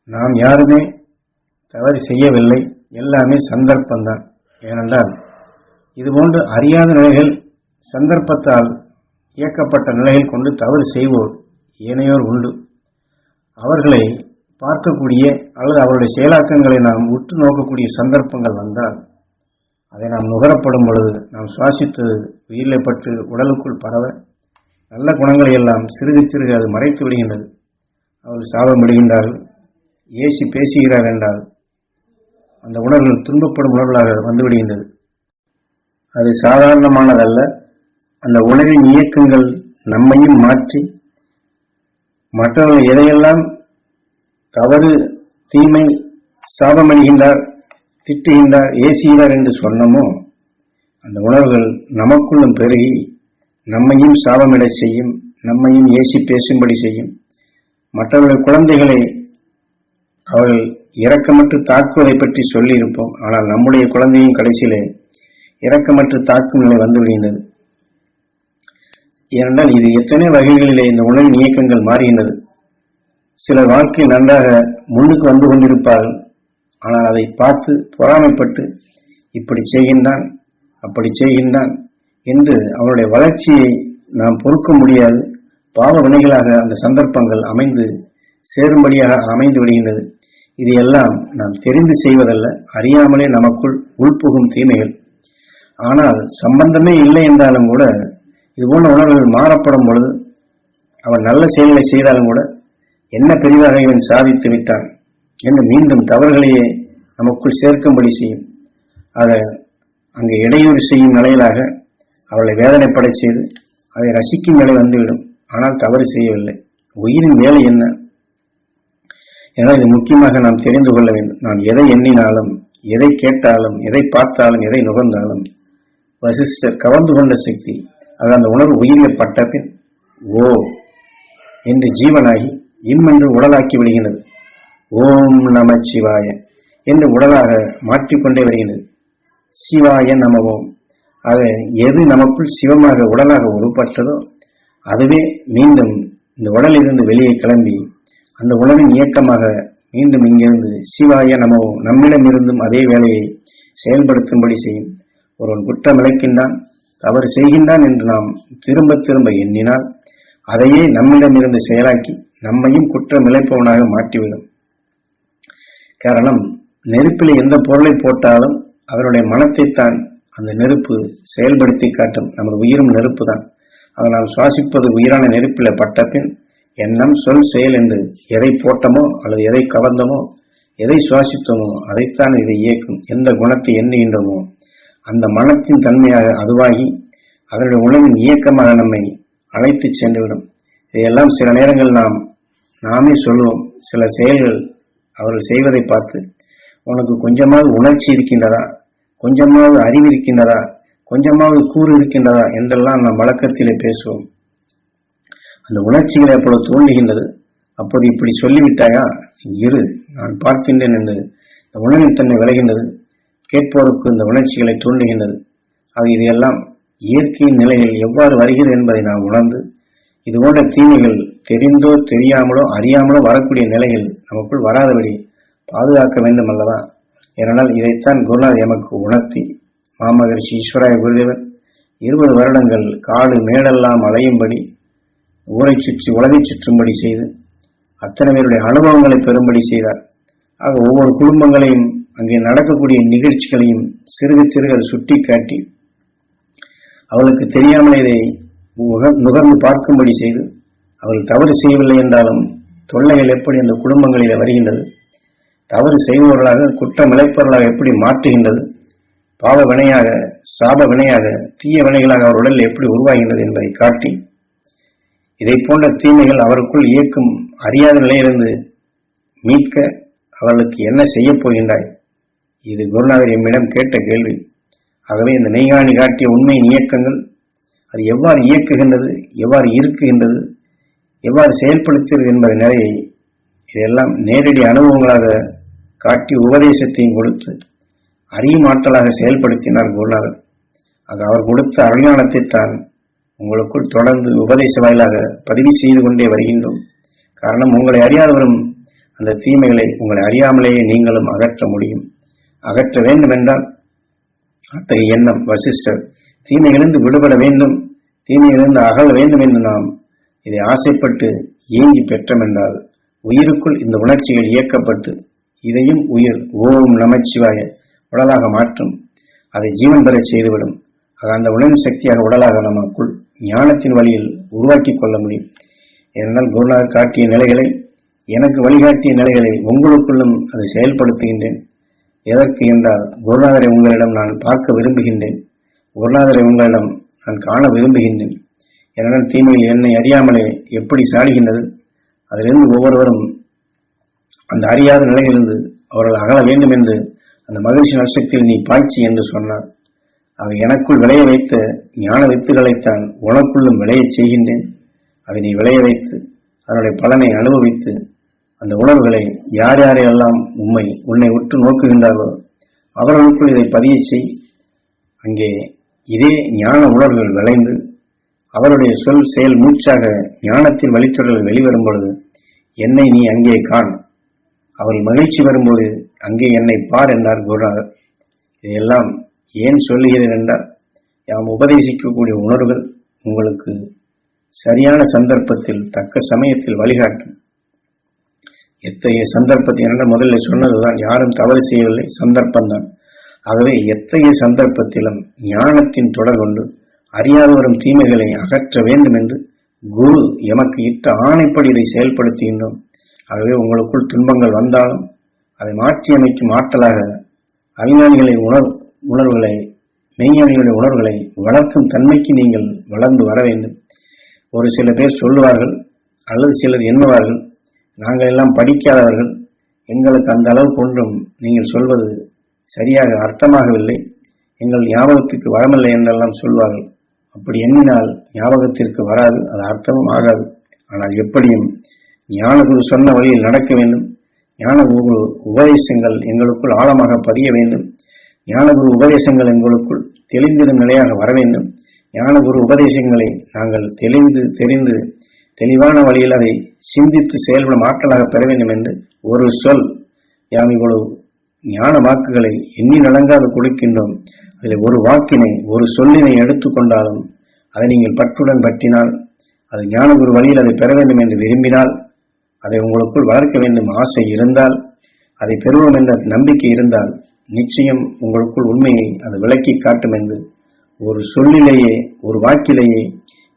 நாம் யாருமே தவறு செய்யவில்லை, எல்லாமே சந்தர்ப்பம்தான். ஏனென்றால் இதுபோன்று அறியாத நிலைகள் சந்தர்ப்பத்தால் இயக்கப்பட்ட நிலைகள் கொண்டு தவறு செய்வோர் ஏனையோர் உண்டு. அவர்களை பார்க்கக்கூடிய அல்லது அவருடைய செயலாக்கங்களை நாம் உற்று நோக்கக்கூடிய சந்தர்ப்பங்கள் வந்தால் அதை நாம் நுகரப்படும் பொழுது நாம் சுவாசித்தது உயிரிலே பட்டு உடலுக்குள் பரவ நல்ல குணங்களை எல்லாம் சிறுக சிறுக அது மறைத்து விடுகின்றது. அவர்கள் சாபம் விடுகின்றார்கள், ஏசி பேசுகிறார் என்றால் அந்த உணர்வுகள் துன்பப்படும் உணர்வுகளாக வந்துவிடுகின்றது. அது சாதாரணமானதல்ல. அந்த உணர்வின் இயக்கங்கள் நம்மையும் மாற்றி மற்றவர்கள் எதையெல்லாம் தவறு தீமை சாபமணிகின்றார், திட்டுகின்றார், ஏசுகிறார் என்று சொன்னமோ அந்த உணர்வுகள் நமக்குள்ளும் பெருகி நம்மையும் சாபமிட செய்யும், நம்மையும் ஏசி பேசும்படி செய்யும். மற்றவர்கள் குழந்தைகளை அவர்கள் இரக்கமற்று தாக்குவதை பற்றி சொல்லியிருப்போம். ஆனால் நம்முடைய குழந்தையும் கடைசியிலே இரக்கமற்று தாக்கும் நிலை வந்துவிடுகின்றது. ஏனென்றால் இது எத்தனை வகைகளிலே இந்த உணர்வின் இயக்கங்கள் மாறுகின்றது. சில வாழ்க்கை நன்றாக முன்னுக்கு வந்து கொண்டிருப்பார்கள். ஆனால் அதை பார்த்து பொறாமைப்பட்டு இப்படி செய்கின்றான் அப்படி செய்கின்றான் என்று அவருடைய வளர்ச்சியை நாம் பொறுக்க முடியாது. பாவ வினைகளாக அந்த சந்தர்ப்பங்கள் அமைந்து சேரும்படியாக அமைந்து விடுகின்றது. இதையெல்லாம் நாம் தெரிந்து செய்வதல்ல, அறியாமலே நமக்குள் உள்புகும் தீமைகள். ஆனால் சம்பந்தமே இல்லை என்றாலும் கூட இதுபோன்ற உணர்வுகள் மாறப்படும் பொழுது அவன் நல்ல செயல்களை செய்தாலும் கூட என்ன பெரிதாக இவன் சாதித்து விட்டான் என்று மீண்டும் தவறுகளையே நமக்குள் சேர்க்கும்படி செய்யும். ஆக அங்கு இடையூறு செய்யும் நிலையிலாக அவளை வேதனைப்படை செய்து அதை ரசிக்கும் நிலை வந்துவிடும். ஆனால் தவறு செய்யவில்லை. உயிரின் வேலை என்ன? ஏனால் இது முக்கியமாக நாம் தெரிந்து கொள்ள வேண்டும். நாம் எதை எண்ணினாலும், எதை கேட்டாலும், எதை பார்த்தாலும், எதை நுகர்ந்தாலும் வசிஷ்டர் கவர்ந்து கொண்ட சக்தி அது அந்த உணர்வு உயிரில் பட்ட பின் ஓ என்று ஜீவனாகி இம் என்று உடலாக்கி விடுகின்றது. ஓம் நம சிவாய என்று உடலாக மாற்றிக்கொண்டே வருகின்றது. சிவாய நமவோம். ஆக எது நமக்குள் சிவமாக உடலாக உருப்பட்டதோ அதுவே மீண்டும் இந்த உடலிலிருந்து வெளியே கிளம்பி அந்த உணவின் இயக்கமாக மீண்டும் இங்கிருந்து சிவாய நமவோம் நம்மிடமிருந்தும் அதே வேலையை செயல்படுத்தும்படி செய்யும். ஒருவன் குற்றம் இழைக்கின்றான், தவறு செய்கின்றான் என்று நாம் திரும்ப திரும்ப எண்ணினால் அதையே நம்மிடமிருந்து செயலாக்கி நம்மையும் குற்றம் இழைப்பவனாக மாற்றிவிடும். காரணம், நெருப்பில் எந்த பொருளை போட்டாலும் அவருடைய மனத்தைத்தான் அந்த நெருப்பு செயல்படுத்தி காட்டும். நமது உயிரும் நெருப்பு தான். அதை நாம் சுவாசிப்பது உயிரான நெருப்பில் பட்ட பின் எண்ணம் சொல் செயல் என்று எதை போட்டமோ அல்லது எதை கவர்ந்தமோ எதை சுவாசித்தோமோ அதைத்தான் இதை இயக்கும். எந்த குணத்தை எண்ணுகின்றமோ அந்த மனத்தின் தன்மையாக அதுவாகி அதனுடைய உணவின் இயக்கமாக நம்மை அழைத்து சென்றுவிடும். இதையெல்லாம் சில நேரங்கள் நாமே சொல்லுவோம். சில செயல்கள் அவர்கள் செய்வதை பார்த்து உனக்கு கொஞ்சமாவது உணர்ச்சி இருக்கின்றதா, கொஞ்சமாவது அறிவு இருக்கின்றதா, கொஞ்சமாவது கூறு இருக்கின்றதா என்றெல்லாம் நாம் வழக்கத்திலே பேசுவோம். அந்த உணர்ச்சிகளை அப்பொழுது தூண்டுகின்றது. அப்போது இப்படி சொல்லிவிட்டாயா, இரு நான் பார்க்கின்றேன் என்று இந்த உணர்வின் தன்மை விளைகின்றது. கேட்போருக்கு இந்த உணர்ச்சிகளை தூண்டுகின்றது. ஆக இதையெல்லாம் இயற்கையின் நிலையில் எவ்வாறு வருகிறது என்பதை நாம் உணர்ந்து இதுபோன்ற தீமைகள் தெரிந்தோ தெரியாமலோ அறியாமலோ வரக்கூடிய நிலைகள் நமக்குள் வராதபடி பாதுகாக்க வேண்டும் அல்லவா? ஏனென்றால் இதைத்தான் குருநாதர் எமக்கு உணர்த்தி மாமகரிஷி ஈஸ்வராய குருதேவர் 20 வருடங்கள் காடு மேடெல்லாம் அலையும்படி ஊரை சுற்றி உலகை சுற்றும்படி செய்து அத்தனை பேருடைய அனுபவங்களை பெறும்படி செய்தார். ஆக ஒவ்வொரு குடும்பங்களையும் அங்கே நடக்கக்கூடிய நிகழ்ச்சிகளையும் சிறுக சிறுக சுட்டி காட்டி அவளுக்கு தெரியாமலே இதை நுகர்ந்து பார்க்கும்படி செய்து அவள் தவறு செய்யவில்லை என்றாலும் தொல்லைகள் எப்படி அந்த குடும்பங்களில் வருகின்றது, தவறு செய்பவர்களாக குற்றம் இழைப்பவர்களாக எப்படி மாற்றுகின்றது, பாவ வினையாக சாப வினையாக தீய வினைகளாக அவர் உடலில் எப்படி உருவாகின்றது என்பதை காட்டி இதை போன்ற தீமைகள் அவருக்குள் இயக்கும் அறியாத நிலையிலிருந்து மீட்க அவர்களுக்கு என்ன செய்ய போகின்றாய்? இது குருநாதர் எம்மிடம் கேட்ட கேள்வி. ஆகவே இந்த மெய்ஞானி காட்டிய உண்மையின் இயக்கங்கள் அது எவ்வாறு இயக்குகின்றது, எவ்வாறு இருக்குகின்றது, எவ்வாறு செயல்படுத்துகிறது என்பது நிறைய இதெல்லாம் நேரடி அனுபவங்களாக காட்டி உபதேசத்தையும் கொடுத்து அறியும் ஆற்றலாக செயல்படுத்தினார் குருநாதர். ஆக அவர் கொடுத்த அருஞானத்தை தான் உங்களுக்குள் தொடர்ந்து உபதேச வாயிலாக பதிவு செய்து கொண்டே வருகின்றோம். காரணம், உங்களை அறியாதவரும் அந்த தீமைகளை உங்களை அறியாமலேயே நீங்களும் அகற்ற முடியும். அகற்ற வேண்டும் என்றால் அத்தகைய எண்ணம் வசிஷ்டர் தீமையிலிருந்து விடுபட வேண்டும், தீமையிலிருந்து அகல வேண்டும் என்று நாம் இதை ஆசைப்பட்டு ஏங்கி பெற்றோம் என்றால் உயிருக்குள் இந்த உணர்ச்சிகள் இயக்கப்பட்டு இதையும் உயிர் ஓம் நமச்சிவாய உடலாக மாற்றும், அதை ஜீவன் பெற செய்துவிடும். அந்த உணர்வு சக்தியாக உடலாக நமக்குள் ஞானத்தின் வழியில் உருவாக்கி கொள்ள முடியும். ஏனென்றால் குருநாதர் காட்டிய நிலைகளை, எனக்கு வழிகாட்டிய நிலைகளை உங்களுக்குள்ளும் அதை செயல்படுத்துகின்றேன். எதற்கு என்றால் குருநாதரை உங்களிடம் நான் பார்க்க விரும்புகின்றேன், குருநாதரை உங்களிடம் நான் காண விரும்புகின்றேன். ஏனென்றால் தீமையில் என்னை அறியாமலே எப்படி சாடுகின்றது, அதிலிருந்து ஒவ்வொருவரும் அந்த அறியாத நிலையிலிருந்து அவர்கள் அகல வேண்டும் என்று அந்த மகிழ்ச்சி நட்சத்திரத்தில் நீ பாய்ச்சி என்று சொன்னார். அவை எனக்குள் விளைய வைத்த ஞான வித்துகளைத்தான் உனக்குள்ளும் விளையச் செய்கின்றேன். அதை நீ விளைய வைத்து அதனுடைய பலனை அனுபவித்து அந்த உணர்வுகளை யார் யாரையெல்லாம் உன்னை உற்று நோக்குகின்றார்களோ அவர்களுக்குள் இதை பதிய செய். அங்கே இதே ஞான உணர்வுகள் விளைந்து அவருடைய சொல் செயல் மூச்சாக ஞானத்தின் வழித்தொடர்கள் வெளிவரும் பொழுது என்னை நீ அங்கே காண், அவர்கள் மகிழ்ச்சி வரும்போது அங்கே என்னை பார் என்றார் குருநாதர். இதையெல்லாம் ஏன் சொல்லுகிறேன் என்றால், யாம் உபதேசிக்கக்கூடிய உணர்வுகள் உங்களுக்கு சரியான சந்தர்ப்பத்தில் தக்க சமயத்தில் வழிகாட்டும். எத்தகைய சந்தர்ப்பத்தை என்ற முதல்ல சொன்னதுதான், யாரும் தவறு செய்யவில்லை, சந்தர்ப்பம்தான். ஆகவே எத்தகைய சந்தர்ப்பத்திலும் ஞானத்தின் தொடர் கொண்டு அறியாதவரும் தீமைகளை அகற்ற வேண்டும் என்று குரு எமக்கு இட்ட ஆணைப்படி இதை செயல்படுத்துகின்றோம். ஆகவே உங்களுக்குள் துன்பங்கள் வந்தாலும் அதை மாற்றி அமைக்கும் ஆற்றலாக அஞ்ஞானிகளின் உணர்வுகளை மெய்ஞானிகளுடைய உணர்வுகளை வளர்க்கும் தன்மைக்கு நீங்கள் வளர்ந்து வர வேண்டும். ஒரு சில பேர் சொல்லுவார்கள் அல்லது சிலர் எண்ணுவார்கள், நாங்கள் எல்லாம் படிக்காதவர்கள், எங்களுக்கு அந்த அளவு கொண்டும் நீங்கள் சொல்வது சரியாக அர்த்தமாகவில்லை, எங்கள் ஞாபகத்திற்கு வரமில்லை என்றெல்லாம் சொல்வார்கள். அப்படி எண்ணினால் ஞாபகத்திற்கு வராது, அது அர்த்தமும் ஆகாது. ஆனால் எப்படியும் ஞானகுரு சொன்ன வழியில் நடக்க வேண்டும். ஞானகுரு உபதேசங்கள் எங்களுக்குள் ஆழமாக பதிய வேண்டும். ஞானகுரு உபதேசங்கள் எங்களுக்குள் தெளிந்திடும் நிலையாக வர வேண்டும். ஞானகுரு உபதேசங்களை நாங்கள் தெரிந்து தெளிவான வழியில் அதை சிந்தித்து செயல்படும் ஆற்றலாக பெற வேண்டும் என்று ஒரு சொல், யாம் இவ்வளவு ஞான வாக்குகளை எண்ணி நடங்காது கொடுக்கின்றோம். அதில் ஒரு வாக்கினை ஒரு சொல்லினை எடுத்துக்கொண்டாலும் அதை நீங்கள் பற்றுடன் பற்றினால், அது ஞானகுரு வழியில் அதை பெற வேண்டும் என்று விரும்பினால், அதை உங்களுக்குள் வளர்க்க வேண்டும் ஆசை இருந்தால், அதை பெறுவோம் என்ற நம்பிக்கை இருந்தால், நிச்சயம் உங்களுக்குள் உண்மையை அது விளக்கி காட்டும் என்று ஒரு சொல்லிலேயே ஒரு வாக்கிலேயே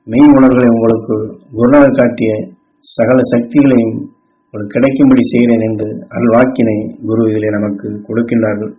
மெய் உணர்வுகளை உங்களுக்கு குருநாதர் காட்டிய சகல சக்திகளையும் உங்களுக்கு கிடைக்கும்படி செய்கிறேன் என்று அருள் வாக்கினை குரு இதிலே நமக்கு கொடுக்கின்றார்கள்.